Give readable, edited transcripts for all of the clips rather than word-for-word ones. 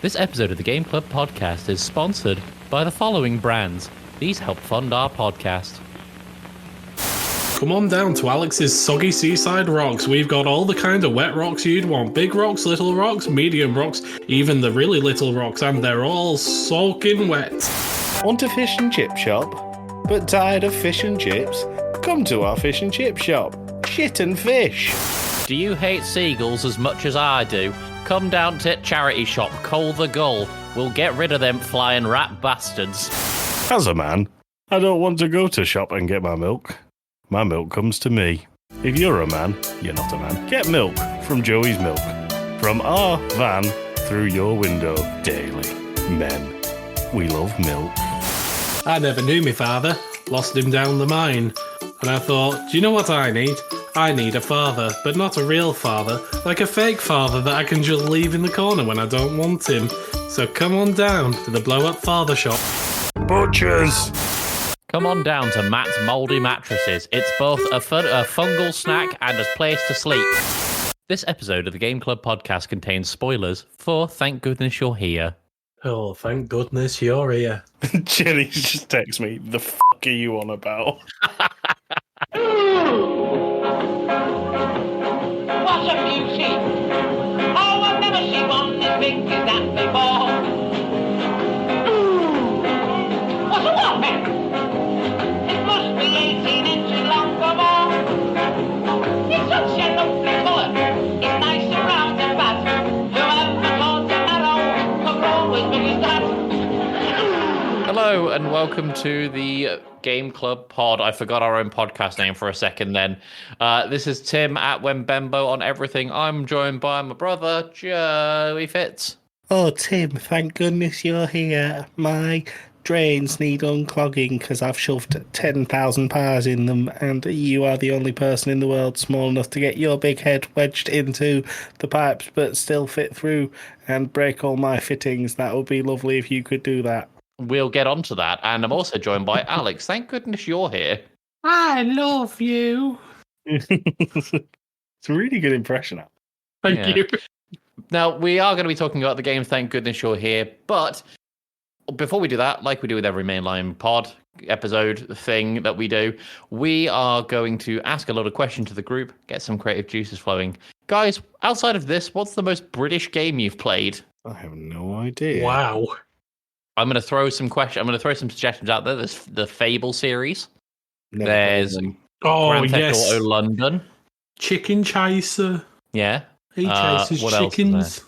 This episode of the Game Club podcast is sponsored by the following brands. These help fund our podcast. Come on down to Alex's Soggy Seaside Rocks. We've got all the kind of wet rocks you'd want. Big rocks, little rocks, medium rocks, even the really little rocks, and they're all soaking wet. Want a fish and chip shop? But tired of fish and chips? Come to our fish and chip shop. Shit and fish. Do you hate seagulls as much as I do? Come down to charity shop Cole the Gull. We'll get rid of them flying rat bastards. As a man, I don't want to go to shop and get my milk. My milk comes to me. If you're a man, you're not a man. Get milk from Joey's Milk. From our van through your window daily. Men, we love milk. I never knew my father. Lost him down the mine. And I thought, do you know what I need? I need a father, but not a real father, like a fake father that I can just leave in the corner when I don't want him. So come on down to the Blow Up Father Shop. Butchers! Come on down to Matt's Mouldy Mattresses. It's both a fungal snack and a place to sleep. This episode of the Game Club podcast contains spoilers for Thank Goodness You're Here. Oh, thank goodness you're here. Jenny just texts me, the f*** are you on about? What a beauty! Oh, I've never seen one as big as that before. What a whopping! It must be 18 inches long or more. It's such a lovely colour. It's nice and round and fat. Whoever thought a narrow could grow as big as that? Hello and welcome to the Game Club pod. I forgot our own podcast name for a second then. This is Tim at Wembembo on everything. I'm joined by my brother, Joey Fitz. Oh, Tim, thank goodness you're here. My drains need unclogging because I've shoved 10,000 powers in them, and you are the only person in the world small enough to get your big head wedged into the pipes but still fit through and break all my fittings. That would be lovely if you could do that. We'll get onto that. And I'm also joined by Alex. Thank goodness you're here. I love you. It's a really good impression. Thank you. Now, we are going to be talking about the game Thank Goodness You're Here. But before we do that, like we do with every mainline pod episode thing that we do, we are going to ask a lot of questions to the group, get some creative juices flowing. Guys, outside of this, what's the most British game you've played? I have no idea. Wow. I'm going to throw some suggestions out there. There's the Fable series. Never There's heard of them. Oh, Grand Theft yes. Auto London. Chicken chaser. Yeah. He chases what else is chickens.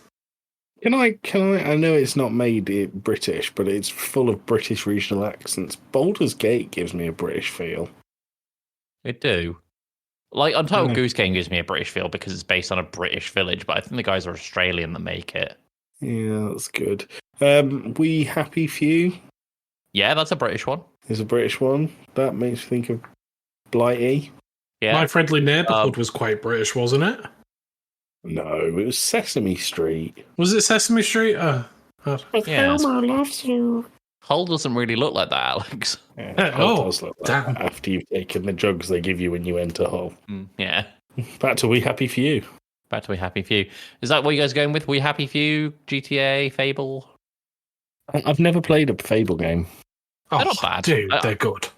Can I know it's not made it British, but it's full of British regional accents. Baldur's Gate gives me a British feel. It do. Like, Untitled Goose Game gives me a British feel because it's based on a British village, but I think the guys are Australian that make it. Yeah, that's good. We Happy Few Yeah, that's a British one. is a British one. That makes me think of Blighty. Yeah. My Friendly Neighbourhood was quite British, wasn't it? No, it was Sesame Street. Was it Sesame Street? Yeah. Homer loves you. Hull doesn't really look like that, Alex. Yeah, Oh, it does look like damn. that after you've taken the drugs they give you when you enter Hull. Yeah. Back to We Happy Few. Back to We Happy Few. Is that what you guys are going with? We Happy Few, GTA, Fable? I've never played a Fable game. They're not bad. Dude, they're good.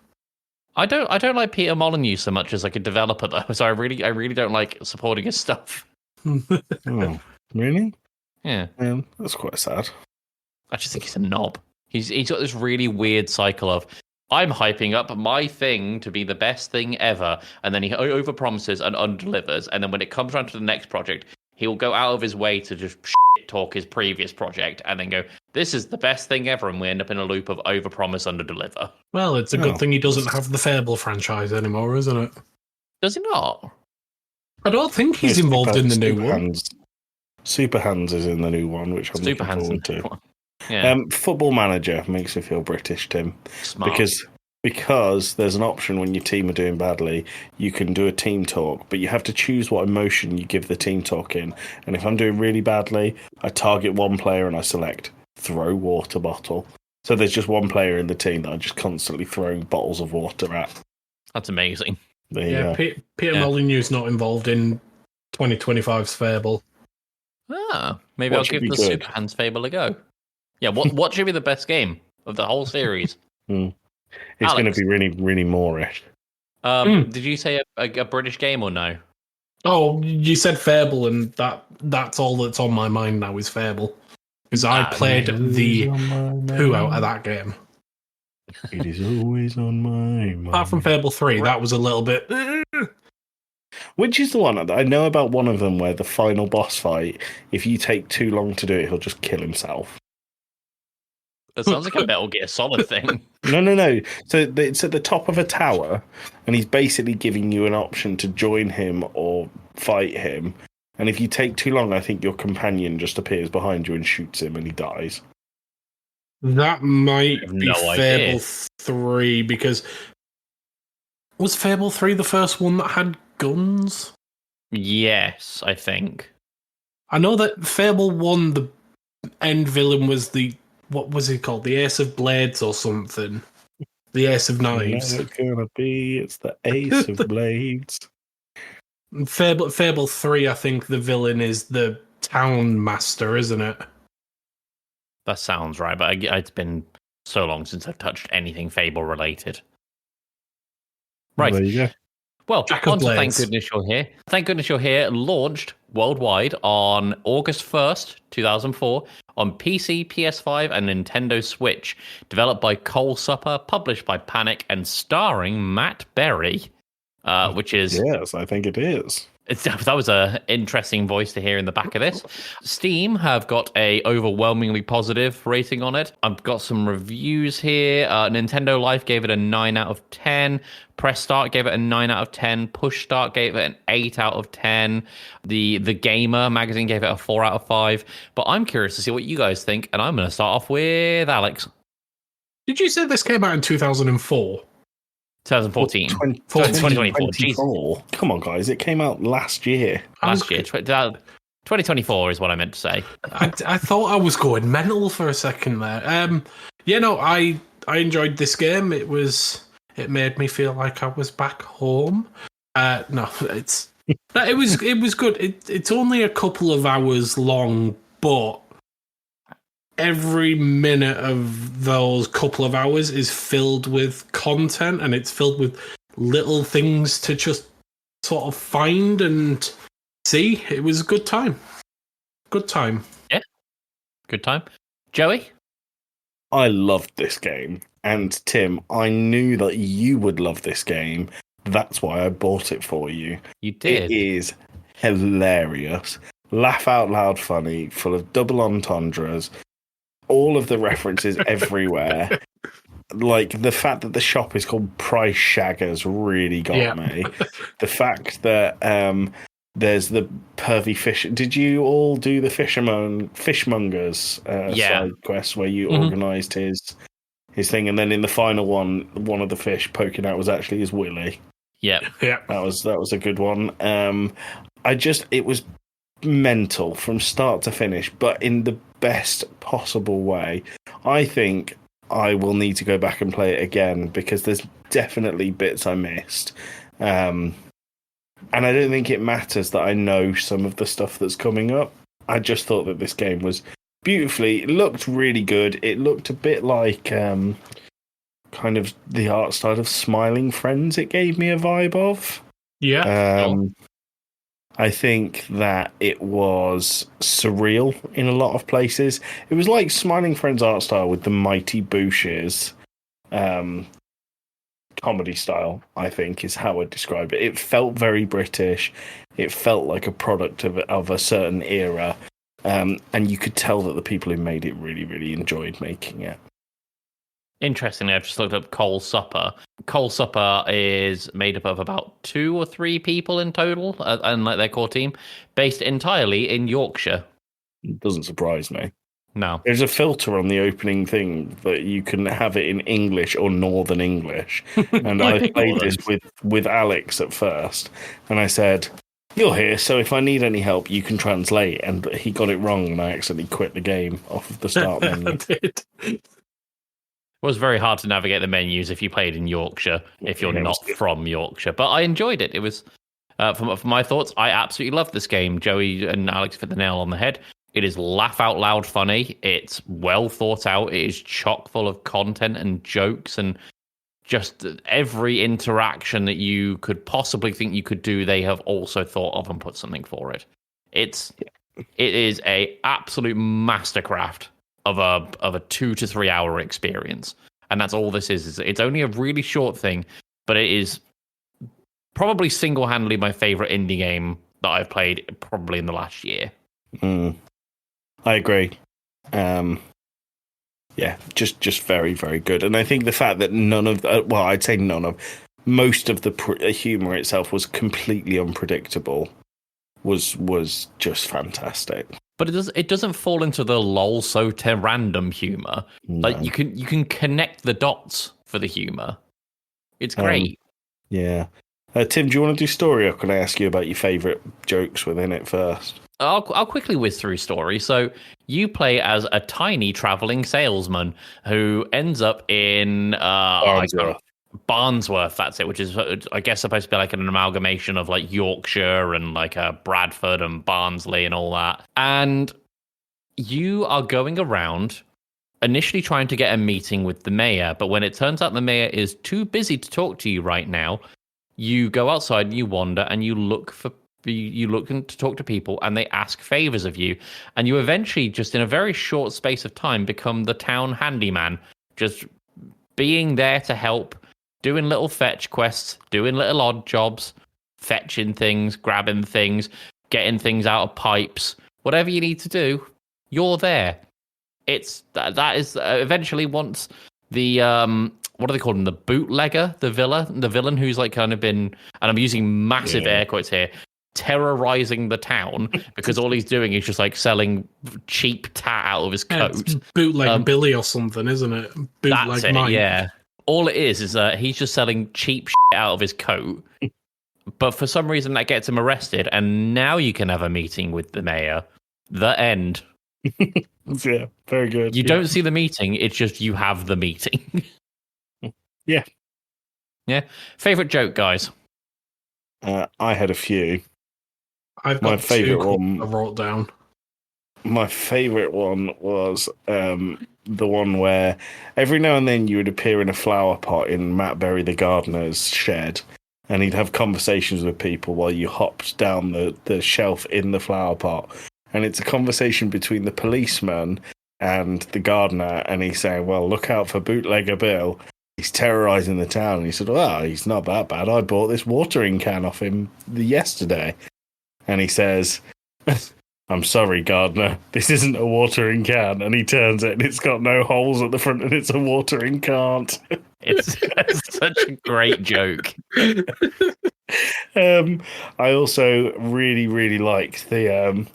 I don't like Peter Molyneux so much as like a developer though, so I really don't like supporting his stuff. Oh, really? Yeah. That's quite sad. I just think he's a knob. He's got this really weird cycle of I'm hyping up my thing to be the best thing ever, and then he overpromises and underdelivers, and then when it comes around to the next project, he will go out of his way to just talk his previous project, and then go, "This is the best thing ever," and we end up in a loop of overpromise, underdeliver. Well, it's a good thing he doesn't have the Fable franchise anymore, isn't it? Does he not? I don't think he's involved in the new one. Super Hands is in the new one, which I'm Super looking handsome. forward to. Yeah. Football Manager makes me feel British, Tim. Smart. Because there's an option when your team are doing badly, you can do a team talk, but you have to choose what emotion you give the team talk in. And if I'm doing really badly, I target one player and I select throw water bottle. So there's just one player in the team that I'm just constantly throwing bottles of water at. That's amazing. There you go. Peter Molyneux's not involved in 2025's Fable. Maybe What I'll should give be the good? Super Hands Fable a go. Yeah, what should be the best game of the whole series? It's going to Alex. be really, really Moorish. Did you say a British game or no? Oh, you said Fable, and that's all that's on my mind now is Fable. Because I played the poo out of that game. It is always on my mind. Apart from Fable 3, that was a little bit... Which is the one? I know about one of them where the final boss fight, if you take too long to do it, he'll just kill himself. That sounds like a Metal Gear Solid thing. No. So it's at the top of a tower, and he's basically giving you an option to join him or fight him. And if you take too long, I think your companion just appears behind you and shoots him, and he dies. That might be no idea. Fable 3, because... Was Fable 3 the first one that had guns? Yes, I think. I know that Fable 1, the end villain was the... What was he called? The Ace of Blades or something? The Ace of Knives. It's gonna be. It's the Ace of Blades. Fable 3, I think the villain is the Town Master, isn't it? That sounds right, but it's been so long since I've touched anything Fable related. Right. There you go. Well, Jack of on to Thank Blades. Goodness You're Here. Thank Goodness You're Here launched worldwide on August 1st, 2004 on PC, PS5, and Nintendo Switch. Developed by Cole Supper, published by Panic, and starring Matt Berry, which is... Yes, I think it is. That was an interesting voice to hear in the back of this. Steam have got a overwhelmingly positive rating on it. I've got some reviews here. Nintendo Life gave it a 9 out of 10. Press Start gave it a 9 out of 10. Push Start gave it an 8 out of 10. The Gamer magazine gave it a 4 out of 5. But I'm curious to see what you guys think, and I'm going to start off with Alex. Did you say this came out in 2004? 2014. 2024. Jesus. Come on, guys. It came out last year. Last year. 2024 is what I meant to say. I thought I was going mental for a second there. I enjoyed this game. It made me feel like I was back home. It was good. It's only a couple of hours long, but every minute of those couple of hours is filled with content, and it's filled with little things to just sort of find and see. It was a good time. Good time. Yeah. Good time. Joey? I loved this game. And Tim, I knew that you would love this game. That's why I bought it for you. You did. It is hilarious. Laugh out loud funny, full of double entendres. All of the references everywhere. Like, the fact that the shop is called Price Shaggers really got me. The fact that there's the pervy fish. Did you all do the fishmonger's side quest where you organised his thing, and then in the final one of the fish poking out was actually his willy? Yeah. That was a good one. It was mental from start to finish, but in the best possible way. I think I will need to go back and play it again because there's definitely bits I missed. And I don't think it matters that I know some of the stuff that's coming up. I just thought that this game was beautifully, it looked really good. It looked a bit like kind of the art style of Smiling Friends. It gave me a vibe of. Yeah. I think that it was surreal in a lot of places. It was like Smiling Friends art style with the Mighty Boosh's comedy style, I think, is how I'd describe it. It felt very British. It felt like a product of a certain era. And you could tell that the people who made it really, really enjoyed making it. Interestingly, I've just looked up Cole Supper. Cole Supper is made up of about 2 or 3 people in total, and like their core team, based entirely in Yorkshire. It doesn't surprise me. No. There's a filter on the opening thing that you can have it in English or Northern English. And I played this with Alex at first, and I said, "You're here, so if I need any help, you can translate." And he got it wrong, and I accidentally quit the game off of the start menu. I did. It was very hard to navigate the menus if you played in Yorkshire, if you're not from Yorkshire. But I enjoyed it. It was For my thoughts, I absolutely love this game. Joey and Alex hit the nail on the head. It is laugh out loud funny. It's well thought out. It is chock full of content and jokes and just every interaction that you could possibly think you could do. They have also thought of and put something for it. It is a absolute mastercraft of a 2 to 3 hour experience, and that's all this is. It's only a really short thing, but it is probably single-handedly my favorite indie game that I've played probably in the last year. I agree. Yeah, just very, very good. And I think the fact that most of the humor itself was completely unpredictable was just fantastic. But it doesn't fall into the lol so random humor. No. Like you can connect the dots for the humor. It's great. Yeah. Tim, do you want to do story, or can I ask you about your favourite jokes within it first? I'll quickly whiz through story. So you play as a tiny traveling salesman who ends up in Barnsworth. That's it, which is I guess supposed to be like an amalgamation of like Yorkshire and like Bradford and Barnsley and all that. And you are going around initially trying to get a meeting with the mayor, but when it turns out the mayor is too busy to talk to you right now, you go outside and you wander and you look to talk to people, and they ask favors of you, and you eventually, just in a very short space of time, become the town handyman, just being there to help, doing little fetch quests, doing little odd jobs, fetching things, grabbing things, getting things out of pipes, whatever you need to do, you're there. It's that is eventually once the what do they call him? The bootlegger, the villain who's like kind of been, and I'm using massive air quotes here, terrorizing the town because all he's doing is just like selling cheap tat out of his coat. It's bootleg Billy or something, isn't it? Bootleg that's it, Mike. yeah. All it is that he's just selling cheap out of his coat, but for some reason that gets him arrested, and now you can have a meeting with the mayor. The end. Yeah, very good. You don't see the meeting, it's just you have the meeting. Yeah. Favorite joke, guys? I had a few. I've got my favorite one. I wrote down. My favorite one was the one where every now and then you would appear in a flower pot in Matt Berry the gardener's shed, and he'd have conversations with people while you hopped down the shelf in the flower pot. And it's a conversation between the policeman and the gardener, and he's saying, well, look out for bootlegger Bill. He's terrorising the town. And he said, well, he's not that bad. I bought this watering can off him yesterday. And he says, I'm sorry, gardener, this isn't a watering can. And he turns it, and it's got no holes at the front, and it's a watering cart. It's such a great joke. I also really, really liked the...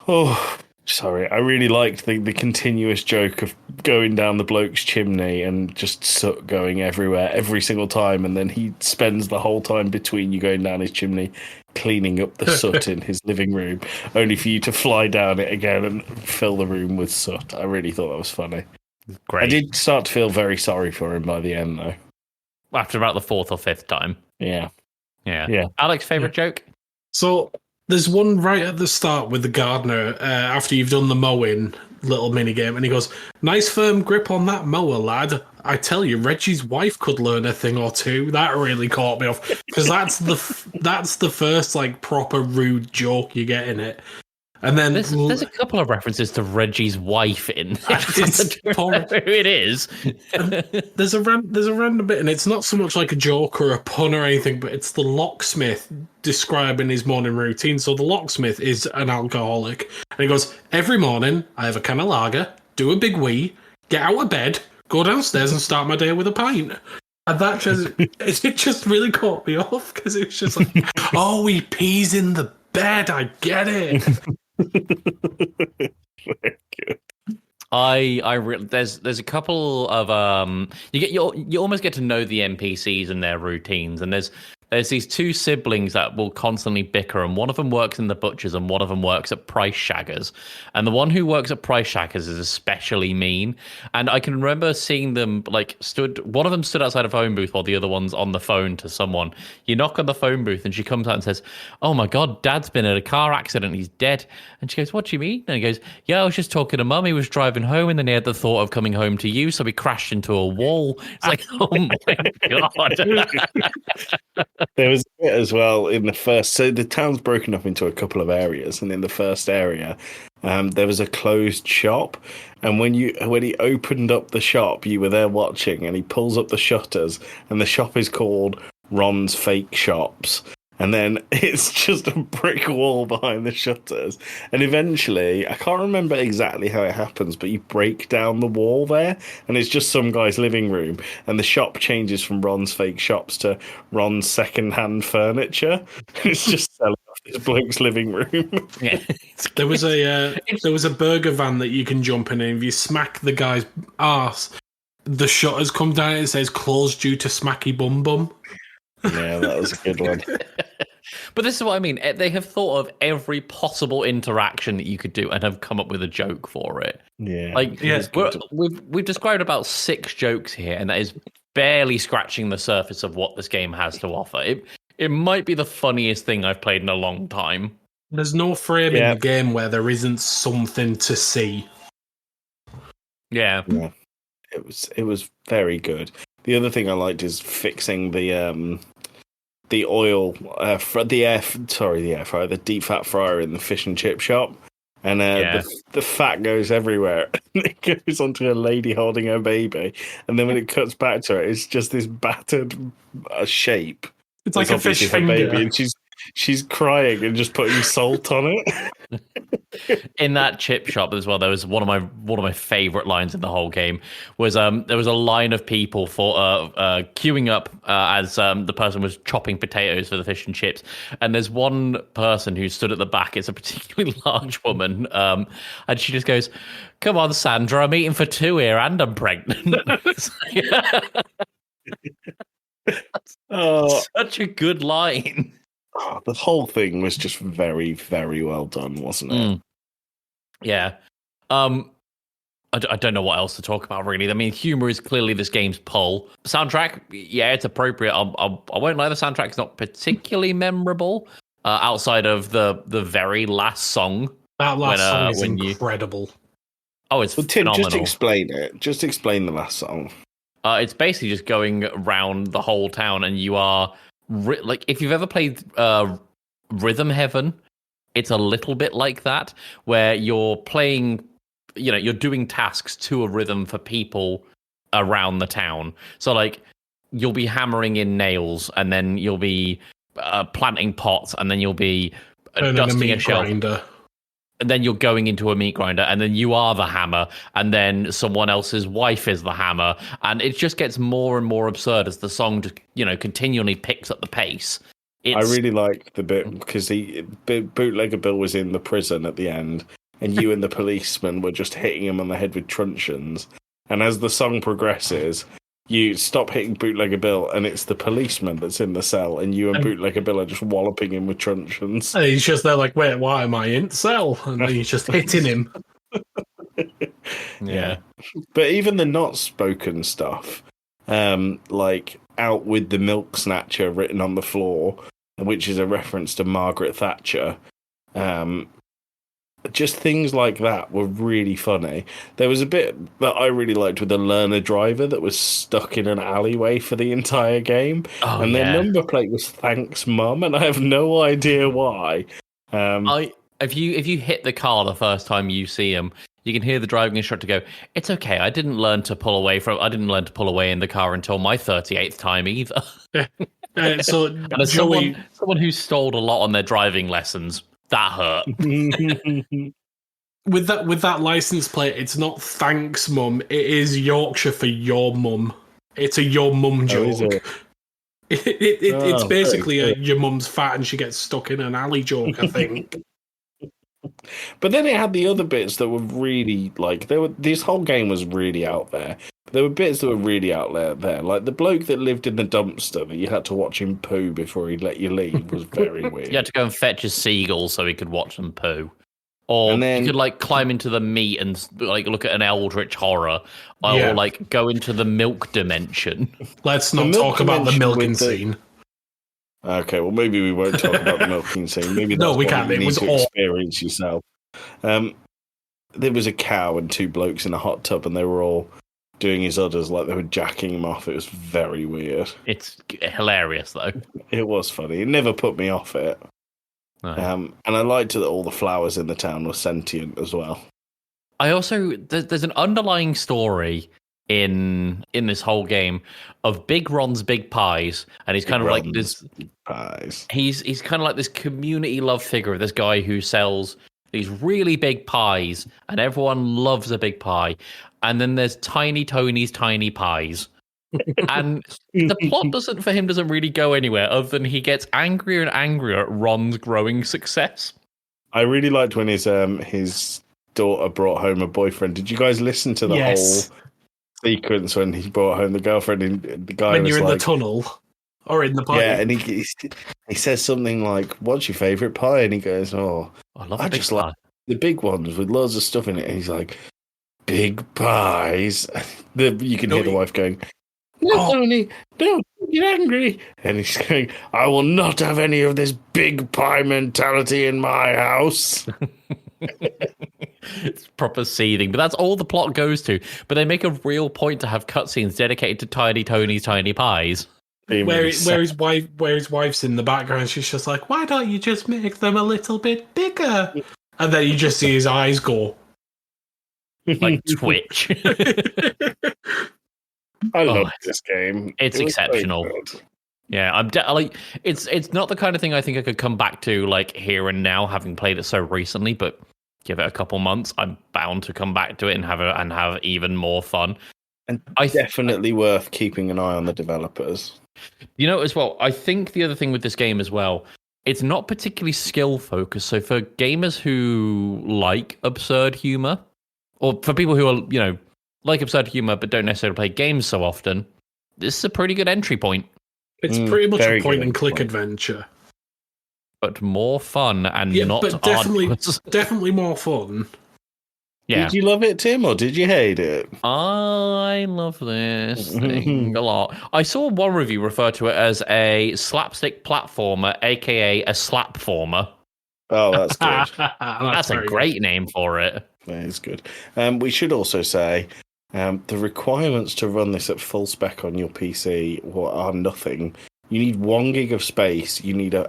I really liked the continuous joke of going down the bloke's chimney and just soot going everywhere every single time, and then he spends the whole time between you going down his chimney cleaning up the soot in his living room, only for you to fly down it again and fill the room with soot. I really thought that was funny. Great. I did start to feel very sorry for him by the end, though. After about the 4th or 5th time. Yeah. Alex, favorite joke? So there's one right at the start with the gardener after you've done the mowing little mini game, and he goes, nice firm grip on that mower, lad. I tell you, Reggie's wife could learn a thing or two. That really caught me off, because that's the first like proper rude joke you get in it. And then there's a couple of references to Reggie's wife in this. Who it is. There's a random bit, and it's not so much like a joke or a pun or anything, but it's the locksmith describing his morning routine. So the locksmith is an alcoholic, and he goes, every morning I have a can of lager, do a big wee, get out of bed, go downstairs and start my day with a pint. And that just really caught me off, because it was just like, oh, he pees in the bed, I get it. Very good. There's a couple of you almost get to know the NPCs and their routines, and there's there's these two siblings that will constantly bicker, and one of them works in the butchers and one of them works at Price Shaggers. And the one who works at Price Shaggers is especially mean. And I can remember seeing them one of them stood outside a phone booth while the other one's on the phone to someone. You knock on the phone booth and she comes out and says, "Oh my God, Dad's been in a car accident. He's dead." And she goes, "What do you mean?" And he goes, "Yeah, I was just talking to Mum. He was driving home and then he had the thought of coming home to you. So he crashed into a wall." It's like, oh my God. There was a bit as well in the first. So the town's broken up into a couple of areas, and in the first area, there was a closed shop. And when he opened up the shop, you were there watching, and he pulls up the shutters, and the shop is called Ron's Fake Shops. And then it's just a brick wall behind the shutters. And eventually, I can't remember exactly how it happens, but you break down the wall there, and it's just some guy's living room. And the shop changes from Ron's Fake Shops to Ron's Second-Hand Furniture. It's just selling off this bloke's living room. Yeah. There was a burger van that you can jump in, and if you smack the guy's arse, the shutters come down and it says "closed due to smacky bum bum." Yeah, that was a good one. But this is what I mean. They have thought of every possible interaction that you could do and have come up with a joke for it. Yeah. We've described about 6 jokes here, and that is barely scratching the surface of what this game has to offer. It might be the funniest thing I've played in a long time. There's no frame in the game where there isn't something to see. Yeah. It was very good. The other thing I liked is fixing the oil, the deep fat fryer in the fish and chip shop, and the fat goes everywhere. It goes onto a lady holding her baby, and then when it cuts back to her, it's just this battered shape. It's like a fish finger, baby, and she's crying and just putting salt on it. In that chip shop as well, there was one of my favorite lines in the whole game was there was a line of people for queuing up as the person was chopping potatoes for the fish and chips, and there's one person who stood at the back. It's a particularly large woman, and she just goes, "Come on, Sandra, I'm eating for 2 here and I'm pregnant." Such a good line. The whole thing was just very, very well done, wasn't it? Yeah. I don't know what else to talk about, really. I mean, humor is clearly this game's pull. Soundtrack, yeah, it's appropriate. I won't lie, the soundtrack's not particularly memorable outside of the very last song. That last song is incredible. It's Well, Tim, phenomenal. just explain it. Just explain the last song. It's basically just going around the whole town, and you are... if you've ever played Rhythm Heaven, it's a little bit like that, where you're playing, you're doing tasks to a rhythm for people around the town. So, you'll be hammering in nails, and then you'll be planting pots, and then you'll be dusting a shelf. Grinder. And then you're going into a meat grinder, and then you are the hammer, and then someone else's wife is the hammer, and it just gets more and more absurd as the song, continually picks up the pace. I really like the bit because Bootlegger Bill was in the prison at the end, and you and the policeman were just hitting him on the head with truncheons. And as the song progresses, you stop hitting Bootlegger Bill, and it's the policeman that's in the cell, and you and Bootlegger Bill are just walloping him with truncheons. And he's just there like, wait, why am I in the cell? And then he's just hitting him. Yeah. But even the not spoken stuff, like Out with the Milk Snatcher written on the floor, which is a reference to Margaret Thatcher, just things like that were really funny. There was a bit that I really liked with the learner driver that was stuck in an alleyway for the entire game, and their number plate was "Thanks, Mum," and I have no idea why. If you hit the car the first time you see him, you can hear the driving instructor go, "It's okay. I didn't learn to pull away in the car until my 38th time either." So and as someone who stalled a lot on their driving lessons, that hurt. With that license plate, it's not "Thanks, Mum." It is Yorkshire for "your mum." It's a "your mum" joke. It's basically your mum's fat and she gets stuck in an alley joke, I think. But then it had the other bits that were really this whole game was really out there. There were bits that were really out there. Like the bloke that lived in the dumpster that you had to watch him poo before he'd let you leave was very weird. You had to go and fetch a seagull so he could watch them poo. Or And then- you could like climb into the meat and like look at an eldritch horror, or like go into the milk dimension. Let's not milk talk about the dimension milking with the- scene. Okay, well maybe we won't talk about the milking scene. Maybe that's No, we one can't. you It need was to awful. experience yourself. There was a cow and two blokes in a hot tub, and they were all doing his udders like they were jacking him off. It was very weird. It's hilarious though. It was funny. It never put me off it. No. And I liked that all the flowers in the town were sentient as well. I also there's an underlying story in this whole game of Big Ron's Big Pies, and he's kind of like this. Pies. He's kind of like this community love figure of this guy who sells these really big pies, and everyone loves a big pie. And then there's Tiny Tony's Tiny Pies. And the plot doesn't really go anywhere other than he gets angrier and angrier at Ron's growing success. I really liked when his daughter brought home a boyfriend. Did you guys listen to the whole sequence when he brought home the girlfriend and the guy When was you're in like, the tunnel or in the pipe. yeah, and he says something like, "What's your favourite pie?" And he goes, "Oh, I love I a big just pie. like the big ones with loads of stuff in it." And he's like, "Big pies." You can hear the wife going, "No, Tony, don't get angry." And he's going, "I will not have any of this big pie mentality in my house." It's proper seething, but that's all the plot goes to. But they make a real point to have cutscenes dedicated to Tiny Tony's Tiny Pies. Where his wife's in the background, she's just like, "Why don't you just make them a little bit bigger?" And then you just see his eyes go. Like Twitch. I love this game. It's It was so exceptional. good. Yeah, I'm like it's not the kind of thing I think I could come back to like here and now, having played it so recently. But give it a couple months, I'm bound to come back to it and have even more fun. And definitely worth keeping an eye on the developers. You know, as well, I think the other thing with this game as well, it's not particularly skill focused. So for gamers who like absurd humor, or for people who are, you know, like absurd humor but don't necessarily play games so often, this is a pretty good entry point. It's pretty much very a point good and click point. adventure. But more fun and Yeah, not but definitely, arduous. definitely more fun. Yeah. Did you love it, Tim, or did you hate it? I love this thing a lot. I saw one review refer to it as a slapstick platformer, aka a slapformer. Oh, that's good. That's a very great name for it. That is good. We should also say the requirements to run this at full spec on your PC are nothing. You need 1 gig of space. You need a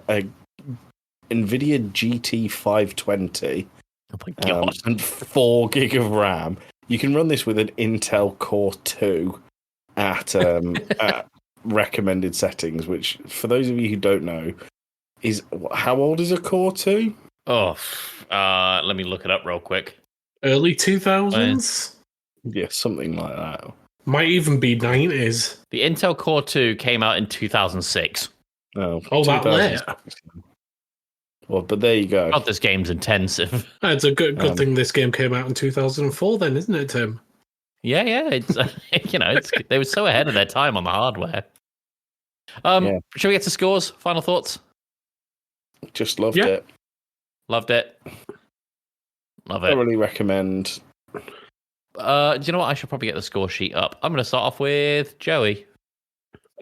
NVIDIA GT 520 Oh my god. and 4 gig of RAM. You can run this with an Intel Core 2 at recommended settings, which, for those of you who don't know, is how old is a Core 2? Oh, let me look it up real quick. Early 2000s? Yeah, something like that. Might even be 90s. The Intel Core 2 came out in 2006. Oh, that late? 2006. Well, but there you go. God, this game's intensive. It's a good thing this game came out in 2004 then, isn't it, Tim? Yeah, it's you know, they were so ahead of their time on the hardware. Shall we get to scores? Final thoughts? Just loved Yeah. it. Loved it. Love it. Thoroughly recommend. Do you know what? I should probably get the score sheet up. I'm going to start off with Joey.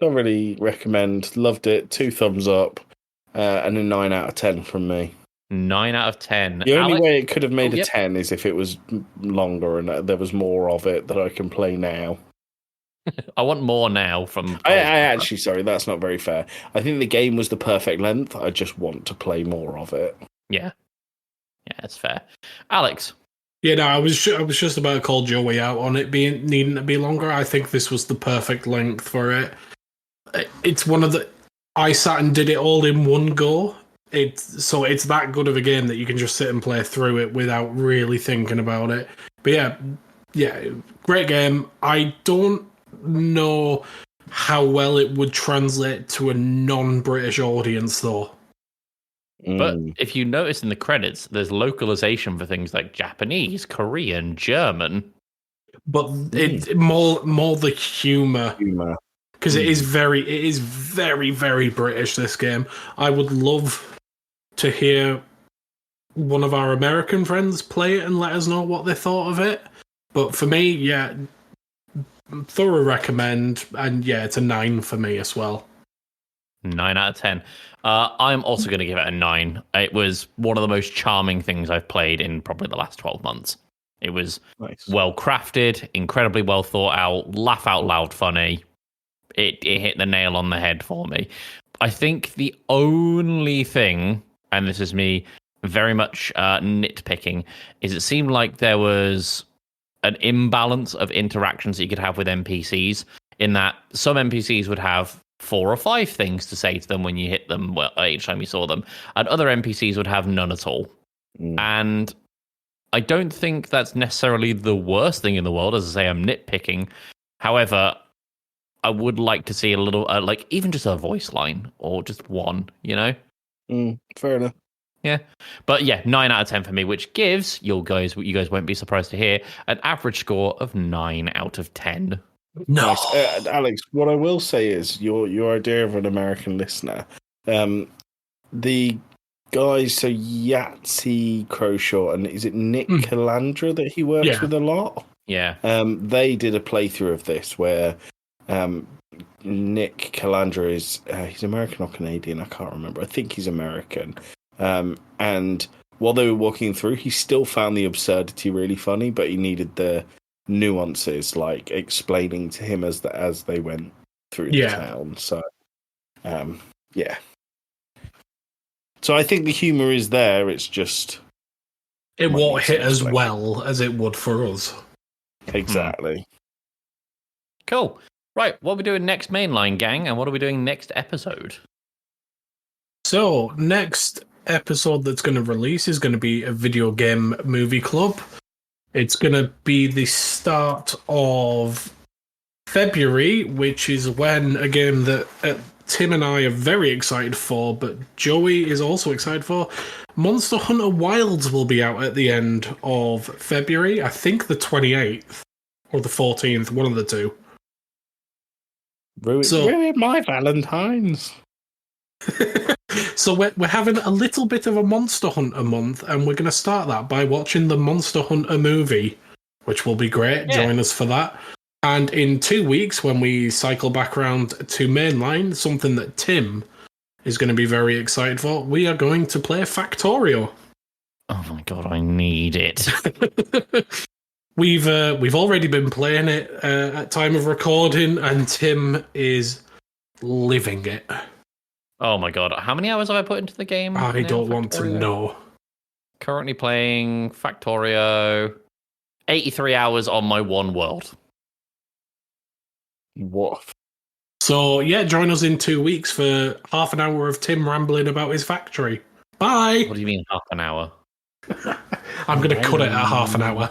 Thoroughly recommend. Loved it. 2 thumbs up. And a 9 out of 10 from me. 9 out of 10. The only Alex? way it could have made Oh, a yep. 10 is if it was longer and there was more of it that I can play now. I want more now from. I actually, sorry, that's not very fair. I think the game was the perfect length. I just want to play more of it. Yeah, it's fair. Alex. Yeah, no, I was just about to call Joey out on it being needing to be longer. I think this was the perfect length for it. It's one of the. I sat and did it all in one go. It's that good of a game that you can just sit and play through it without really thinking about it. But yeah, great game. I don't know how well it would translate to a non-British audience, though. But if you notice in the credits, there's localization for things like Japanese, Korean, German. but it more the humor. Because it is very, very British, this game. I would love to hear one of our American friends play it and let us know what they thought of it. But for me, yeah, thorough recommend. And yeah, it's a 9 for me as well. 9 out of 10. I'm also going to give it a 9. It was one of the most charming things I've played in probably the last 12 months. It was well crafted, incredibly well thought out, laugh out loud funny. It hit the nail on the head for me. I think the only thing, and this is me very much nitpicking, is it seemed like there was an imbalance of interactions that you could have with NPCs, in that some NPCs would have 4 or 5 things to say to them when you hit them each time you saw them, and other NPCs would have none at all. And I don't think that's necessarily the worst thing in the world. As I say, I'm nitpicking. However, I would like to see a little, like even just a voice line or just one, you know? Fair enough. Yeah. But yeah, 9 out of 10 for me, which gives you guys won't be surprised to hear, an average score of 9 out of 10. Nice. Alex, what I will say is your idea of an American listener. The guys, so Yahtzee Crowshot, and is it Nick Calandra that he works with a lot? Yeah. They did a playthrough of this where Nick Calandra is he's American or Canadian, I can't remember. I think he's American. And while they were walking through, he still found the absurdity really funny, but he needed the nuances, like explaining to him as they went through the town. So, yeah. So I think the humor is there. It's just it won't hit as well as it would for us. Exactly. Cool. Right, what are we doing next, Mainline Gang, and what are we doing next episode? So, next episode that's going to release is going to be a video game movie club. It's going to be the start of February, which is when a game that Tim and I are very excited for, but Joey is also excited for. Monster Hunter Wilds will be out at the end of February. I think the 28th or the 14th, one of the two. Ruin my Valentine's. So we're having a little bit of a Monster Hunter month, and we're going to start that by watching the Monster Hunter movie, which will be great. Yeah. Join us for that. And in 2 weeks, when we cycle back around to Mainline, something that Tim is going to be very excited for, we are going to play Factorio. Oh my god, I need it. We've already been playing it at time of recording, and Tim is living it. Oh my god, how many hours have I put into the game? I don't want to know. Currently playing Factorio, 83 hours on my one world. What? So yeah, join us in 2 weeks for half an hour of Tim rambling about his factory. Bye! What do you mean half an hour? I'm going to cut it at half an hour.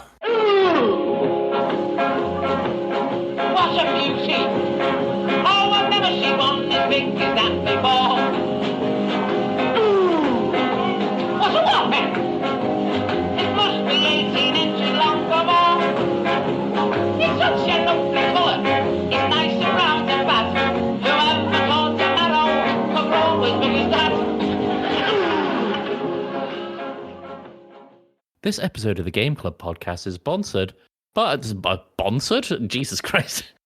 What a beauty! Oh, I've never seen one as big as that before. What a whopping! It must be 18 inches long or more. It's such a lovely colour. It's nice and round and fat. Whoever thought that narrow could grow as big as that? This episode of the Game Club podcast is sponsored, but sponsored? Jesus Christ.